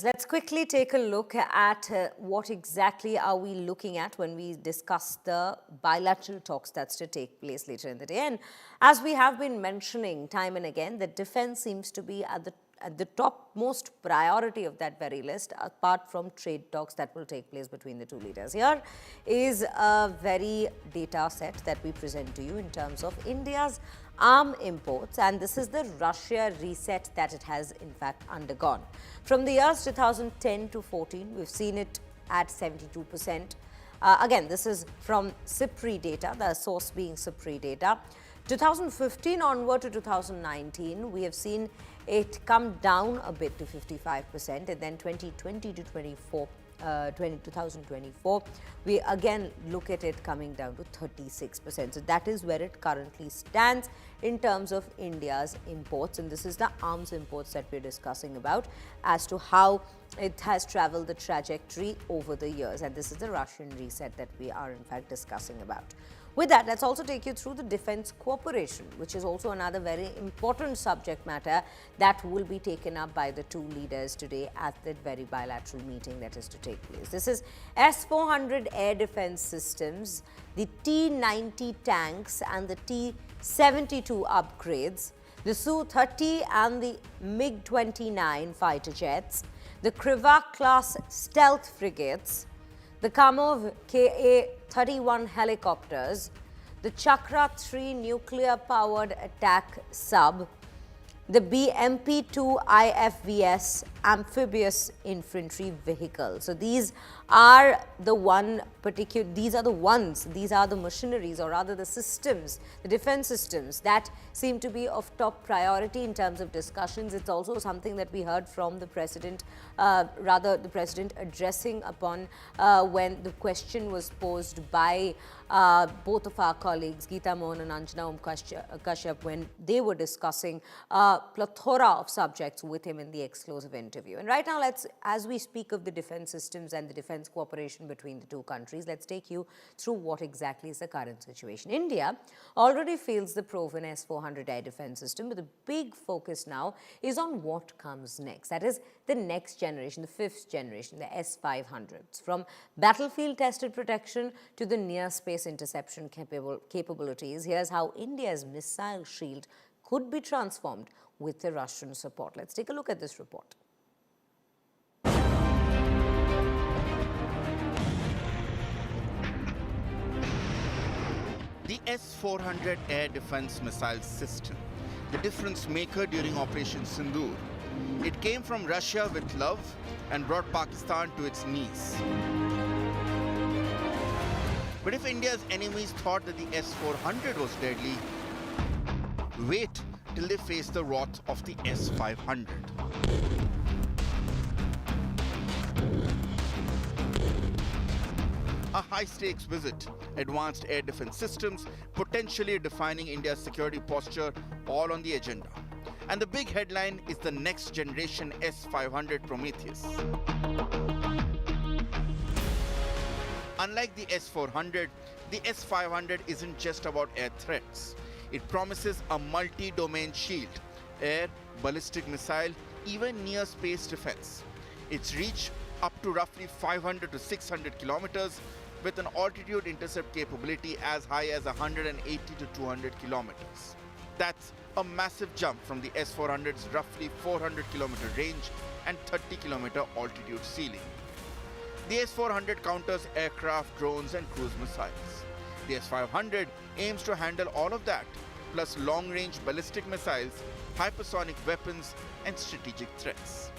Let's quickly take a look at what exactly are we looking at when we discuss the bilateral talks that's to take place later in the day. And as we have been mentioning time and again, that defense seems to be at the topmost priority of that very list, apart from trade talks that will take place between the two leaders. Here is a very data set that we present to you in terms of India's arm imports, and this is the Russia reset that it has in fact undergone. From the years 2010 to 14, we've seen it at 72%. Again, this is from SIPRI data, the source being SIPRI data. 2015 onward to 2019, we have seen it come down a bit to 55%, and then 2020 to 2024, we again look at it coming down to 36%. So that is where it currently stands in terms of India's imports, and this is the arms imports that we're discussing about as to how it has traveled the trajectory over the years, and this is the Russian reset that we are in fact discussing about. With that, let's also take you through the defense cooperation, which is also another very important subject matter that will be taken up by the two leaders today at that very bilateral meeting that is to take place. This is S-400 air defense systems, the T-90 tanks and the T-72 upgrades, the Su-30 and the MiG-29 fighter jets, the Kriva class stealth frigates, the Kamov Ka-31 helicopters, the Chakra-3 nuclear-powered attack sub, the BMP-2 IFVS amphibious infantry vehicle. So these are the machineries, or rather the systems, the defense systems that seem to be of top priority in terms of discussions. It's also something that we heard from the president, the president addressing upon when the question was posed by both of our colleagues, Geeta Mohan and Anjana Kashyap, when they were discussing a plethora of subjects with him in the exclusive interview. And right now, as we speak of the defense systems and the defense cooperation between the two countries, let's take you through what exactly is the current situation. India already fields the proven S-400 air defense system, but the big focus now is on what comes next. That is the next generation, the fifth generation, the S-500s. From battlefield-tested protection to the near-space interception capabilities, here's how India's missile shield could be transformed with the Russian support. Let's take a look at this report. The S-400 air defense missile system, the difference maker during Operation Sindoor. It came from Russia with love and brought Pakistan to its knees. But if India's enemies thought that the S-400 was deadly, wait till they face the wrath of the S-500. A high-stakes visit, advanced air defense systems, potentially defining India's security posture, all on the agenda. And the big headline is the next generation S-500 Prometheus. Unlike the S-400, the S-500 isn't just about air threats. It promises a multi-domain shield, air, ballistic missile, even near-space defense. Its reach up to roughly 500 to 600 kilometers, with an altitude intercept capability as high as 180 to 200 kilometers. That's a massive jump from the S-400's roughly 400 kilometer range and 30 kilometer altitude ceiling. The S-400 counters aircraft, drones and cruise missiles. The S-500 aims to handle all of that, plus long-range ballistic missiles, hypersonic weapons and strategic threats.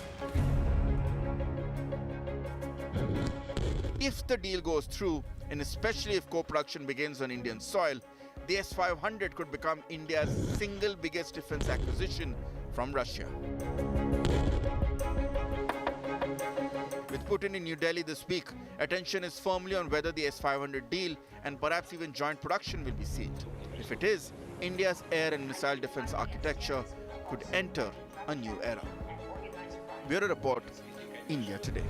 If the deal goes through, and especially if co-production begins on Indian soil, the S-500 could become India's single biggest defense acquisition from Russia. With Putin in New Delhi this week, attention is firmly on whether the S-500 deal and perhaps even joint production will be sealed. If it is, India's air and missile defense architecture could enter a new era. Bureau Report, India Today.